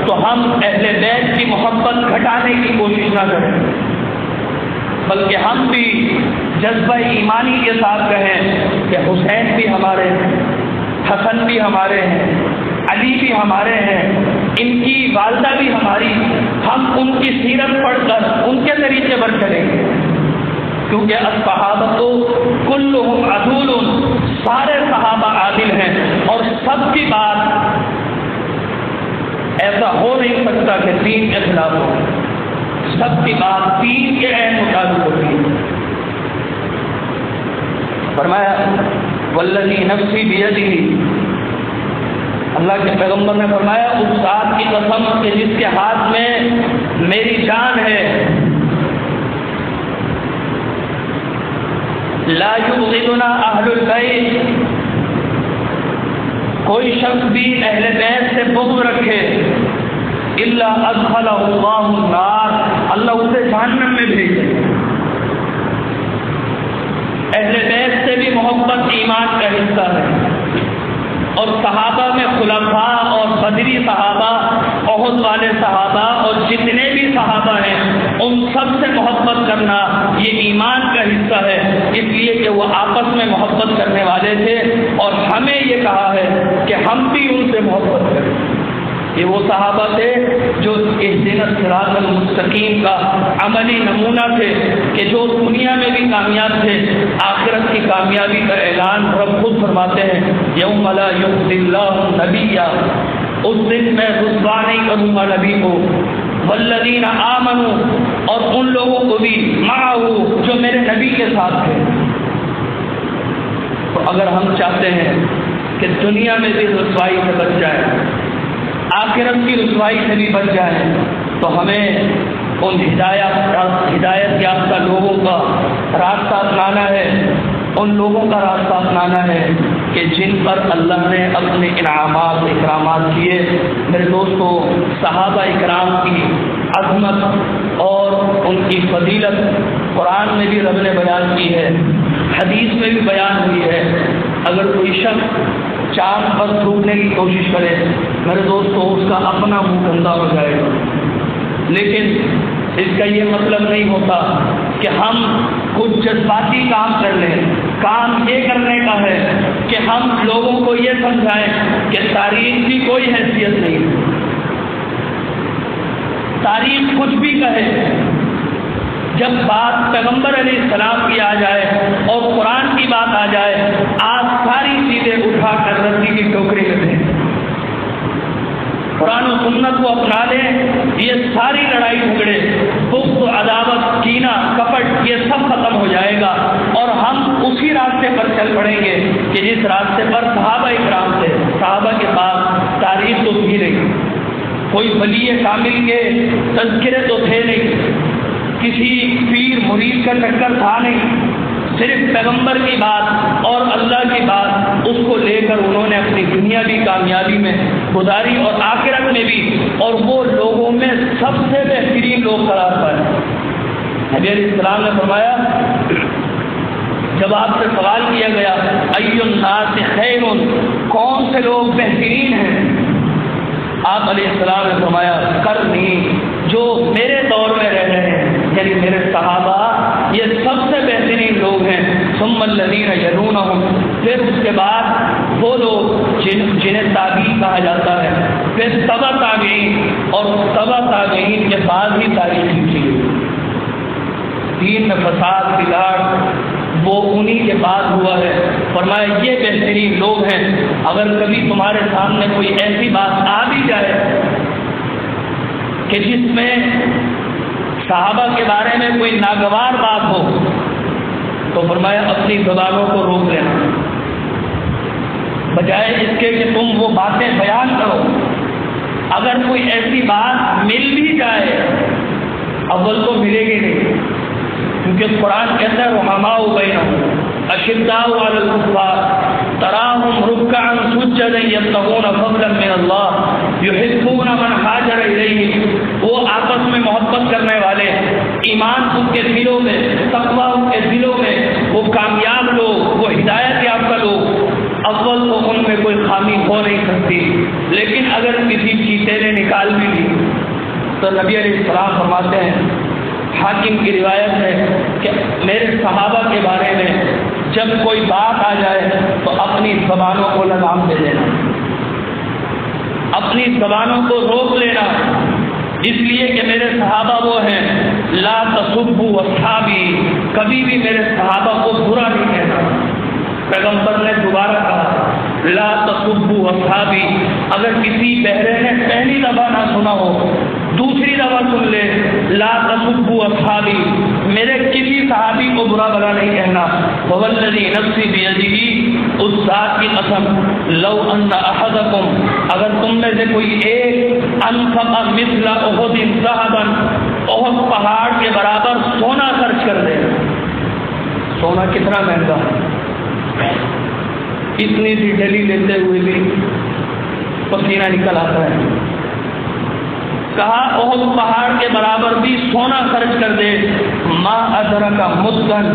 تو ہم اہل بیت کی محبت گھٹانے کی کوشش نہ کریں، بلکہ ہم بھی جذبہ ایمانی کے ساتھ کہیں کہ حسین بھی ہمارے ہیں، حسن بھی ہمارے ہیں، علی بھی ہمارے ہیں، ان کی والدہ بھی ہماری، ہم ان کی سیرت پڑھ کر ان کے طریقے پر چلیں گے، کیونکہ الصحابہ کلہم عدول، سارے صحابہ عادل ہیں، اور سب کی بات ایسا ہو نہیں سکتا کہ دین کے خلاف ہو، سب کی بات دین کے عین مطابق ہوتی ہے۔ فرمایا والذی نفسی بیدہ، اللہ کے پیغمبر نے فرمایا اس ذات کی قسم کہ جس کے ہاتھ میں میری جان ہے، لا یبغضنا اہل البیت، کوئی شخص بھی اہل بیت سے بغض رکھے الا ادخلہ اللہ النار، اللہ اسے جہنم میں بھیجے۔ اہل بیت سے بھی محبت ایمان کا حصہ ہے، اور صحابہ میں خلفاء اور بدری صحابہ، احد والے صحابہ اور جتنے بھی صحابہ ہیں ان سب سے محبت کرنا یہ ایمان کا حصہ ہے، اس لیے کہ وہ آپس میں محبت کرنے والے تھے، اور ہمیں یہ کہا ہے کہ ہم بھی ان سے محبت کریں۔ یہ وہ صحابہ تھے جو اہدنا الصراط المستقیم کا عملی نمونہ تھے کہ جو دنیا میں بھی کامیاب تھے، آخرت کی کامیابی کا اعلان رب خود فرماتے ہیں یوم لا یخزی اللہ النبی، اس دن میں رسوا نہیں کروں گا نبی کو، والذین آمنوا، اور ان لوگوں کو بھی، معہ، جو میرے نبی کے ساتھ تھے۔ تو اگر ہم چاہتے ہیں کہ دنیا میں بھی رسوائی سے بچ جائے، آخرت کی رسوائی سے بھی بچ جائے، تو ہمیں ان ہدایت یافتہ لوگوں کا راستہ اپنانا ہے، ان لوگوں کا راستہ اپنانا ہے کہ جن پر اللہ نے اپنے انعامات اکرامات کیے۔ میرے دوستو، صحابہ اکرام کی عظمت اور ان کی فضیلت قرآن میں بھی رب نے بیان کی ہے، حدیث میں بھی بیان ہوئی ہے۔ اگر کوئی شخص چاند پر تھوکنے کی کوشش کرے میرے دوستو اس کا اپنا منہ گندا ہو جائے گا، لیکن اس کا یہ مطلب نہیں ہوتا کہ کہ ہم کچھ جذباتی کام کر لیں. کام یہ کرنے کا ہے کہ ہم لوگوں کو یہ سمجھائیں کہ تاریخ کی کوئی حیثیت نہیں. تاریخ کچھ بھی کہے، جب بات پیغمبر علیہ السلام کی آ جائے اور قرآن کی بات آ جائے، آپ ساری چیزیں اٹھا کر رسی کی ٹوکری میں دیں. قرآن و سنت کو اپنا لیں. یہ ساری لڑائی جھگڑے، بغض، عداوت، کینہ، کپٹ، یہ سب ختم ہو جائے گا اور ہم اسی راستے پر چل پڑیں گے کہ جس راستے پر صحابہ اکرام تھے. صحابہ کے پاس تاریخ تو تھی نہیں، کوئی ولی کامل کے تذکرے تو تھے نہیں، کسی پیر مرید کا چکر تھا نہیں. صرف پیغمبر کی بات اور اللہ کی بات، اس کو لے کر انہوں نے اپنی دنیاوی کامیابی میں گزاری اور آخرت میں بھی، اور وہ لوگوں میں سب سے بہترین لوگ قرار پائے. نبی علیہ السلام نے فرمایا، جب آپ سے سوال کیا گیا ای الناس خیر، کون سے لوگ بہترین ہیں، آپ علیہ السلام نے فرمایا کرنی، جو میرے دور میں رہ رہے ہیں، یعنی میرے صحابہ یہ سب سے بہترین لوگ ہیں. ثم الذین یلونہم، پھر اس کے بعد وہ لوگ جنہیں تابعین کہا جاتا ہے، پھر تبع تابعین، اور تبع تابعین کے بعد ہی تاریخ لکھی گئی. دین میں فساد بگاڑ وہ انہی کے بعد ہوا ہے. فرمایا یہ بہترین لوگ ہیں. اگر کبھی تمہارے سامنے کوئی ایسی بات آ بھی جائے کہ جس میں صحابہ کے بارے میں کوئی ناگوار بات ہو، تو فرمایا اپنی زبانوں کو روک لینا، بجائے اس کے کہ تم وہ باتیں بیان کرو. اگر کوئی ایسی بات مل بھی جائے، اول تو ملے گی نہیں، کیونکہ قرآن کہتا ہے رحماء بینہم اشداء علی الکفار تراہم رکعا سجدا یبتغون فضلا من اللہ یحبون من ہاجر الیہم. وہ آپس میں محبت کرنے والے، ایمان ان کے دلوں میں، تقویٰ ان کے دلوں میں، وہ کامیاب لوگ، وہ ہدایت یافتہ لوگ. اول تو ان میں کوئی خامی ہو نہیں سکتی، لیکن اگر کسی چیتے نے نکال بھی لی تو نبی علیہ السلام فرماتے ہیں، حاکم کی روایت ہے کہ میرے صحابہ کے بارے میں جب کوئی بات آ جائے تو اپنی زبانوں کو لگام دے دینا، اپنی زبانوں کو روک لینا، اس لیے کہ میرے صحابہ وہ ہیں. لا تسبوا اصحابی، کبھی بھی میرے صحابہ کو برا نہیں کہنا. پیغمبر نے دوبارہ کہا لا تسبوا اصحابی. اگر کسی بہرے نے پہلی دفعہ نہ سنا ہو، دوسری دفعہ سن لے، لا تسبوا اصحابی، میرے کسی صحابی کو برا بلا نہیں کہنا. والذی نفسی بیدہ، اس ذات کی قسم، لو ان احدکم، اگر تم میں سے کوئی ایک انفق مثل احد ذهبا، احد پہاڑ کے برابر سونا خرچ کر دے. سونا کتنا مہنگا، اتنی سی ڈلی لیتے ہوئے بھی پسینہ نکل آتا ہے. کہا احد پہاڑ کے برابر بھی سونا خرچ کر دے، ما ادرک مدن،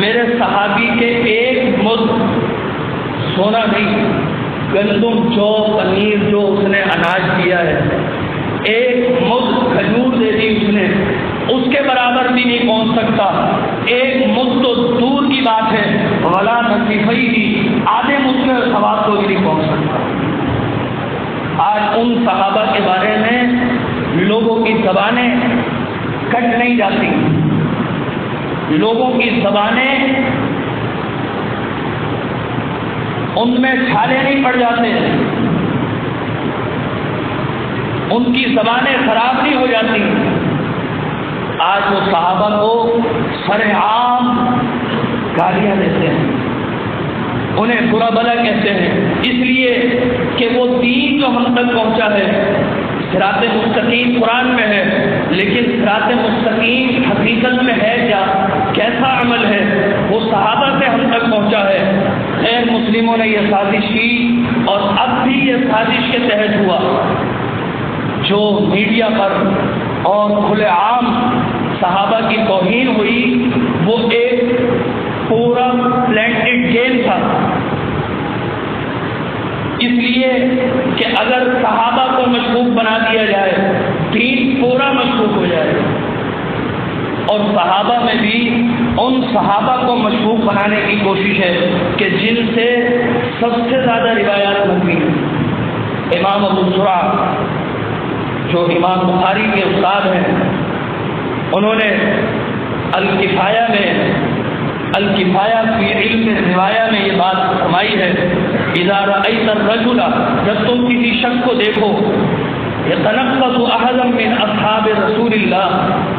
میرے صحابی کے ایک مد، سونا نہیں، گندم، جو پنیر، جو اس نے اناج دیا ہے، ایک مد کھجور دے دی اس نے، اس کے برابر بھی نہیں پہنچ سکتا. ایک مد تو دور کی بات ہے، ولا نصیفیہ، آدھے مد کے ثواب کو بھی نہیں پہنچ سکتا. آج ان صحابہ کے بارے میں لوگوں کی زبانیں کٹ نہیں جاتی، لوگوں کی زبانیں ان میں چھالے نہیں پڑ جاتے، ان کی زبانیں خراب نہیں ہو جاتی. آج وہ صحابہ کو سر عام گالیاں دیتے ہیں، انہیں برا بلا کہتے ہیں، اس لیے کہ وہ دین جو ہم تک پہنچا ہے، صراط مستقیم قرآن میں ہے، لیکن صراط مستقیم حقیقت میں ہے کیا، کیسا عمل ہے، وہ صحابہ سے ہم تک پہنچا ہے. غیر مسلموں نے یہ سازش کی اور اب بھی یہ سازش کے تحت ہوا. جو میڈیا پر اور کھلے عام صحابہ کی توہین ہوئی، وہ ایک پورا پلانٹڈ گیم تھا. اس لیے کہ اگر صحابہ کو مشکوک بنا دیا جائے، دین پورا مشکوک ہو جائے. اور صحابہ میں بھی ان صحابہ کو مشہور بنانے کی کوشش ہے کہ جن سے سب سے زیادہ روایات مروی ہیں۔ امام ابو زرع جو امام بخاری کے استاد ہیں، انہوں نے الکفایہ فی علم روایہ میں یہ بات فرمائی ہے، اذا رأیت الرجل، جب تم کسی شخص کو دیکھو، یتنقص احدا من اصحاب رسول اللہ،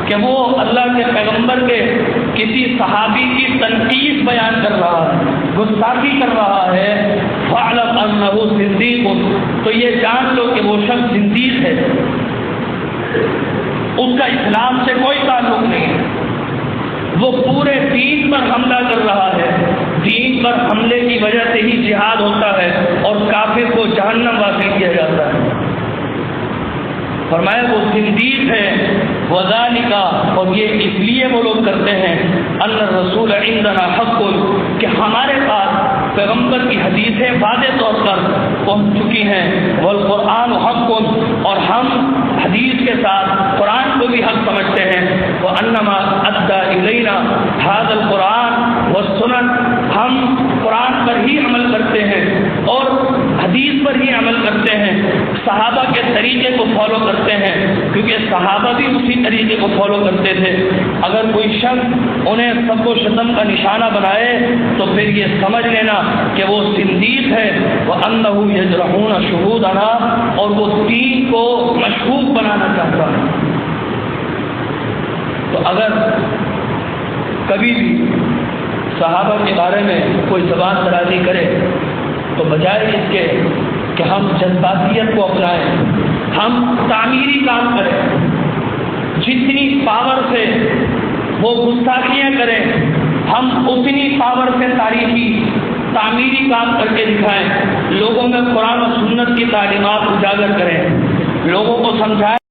کہ وہ اللہ کے پیغمبر کے کسی صحابی کی تنقیص بیان کر رہا ہے، گستاخی کر رہا ہے، فاعلم انہ صدیق، تو یہ جان لو کہ وہ شخص زندیق ہے، اس کا اسلام سے کوئی تعلق نہیں ہے، وہ پورے دین پر حملہ کر رہا ہے، دین پر حملے کی وجہ سے ہی جہاد ہوتا ہے اور کافر کو جہنم واصل کیا جاتا ہے۔ فرمایا وہ زندیق ہے، وذالک، اور یہ اس لیے وہ لوگ کرتے ہیں، ان الرسول عندنا حق، کہ ہمارے پاس پیغمبر کی حدیثیں واضح طور پر پہنچ چکی ہیں، والقرآن حق، اور ہم حدیث کے ساتھ قرآن کو بھی حق سمجھتے ہیں، وانما ادى الینا ھذا القرآن والسنن، ہم قرآن پر ہی عمل کرتے ہیں اور حدیث پر ہی عمل کرتے ہیں، صحابہ کے طریقے کو فالو کرتے ہیں، کیونکہ صحابہ بھی اسی طریقے کو فالو کرتے تھے۔ اگر کوئی شخص انہیں سب و شتم کا نشانہ بنائے تو پھر یہ سمجھ لینا کہ وہ زندیق ہے، وَأَنَّهُ يَجْرَحُونَ شُهُودَنَا، اور وہ دین کو مشکوک بنانا چاہتا ہے۔ تو اگر کبھی بھی صحابہ کے بارے میں کوئی زبان درازی کرے تو بجائے اس کے کہ ہم جذباتیت کو اپنائیں، ہم تعمیری کام کریں، جتنی پاور سے وہ گستاخیاں کریں ہم اتنی پاور سے تاریخی تعمیری کام کر کے دکھائیں، لوگوں میں قرآن و سنت کی تعلیمات اجاگر کریں، لوگوں کو سمجھائیں۔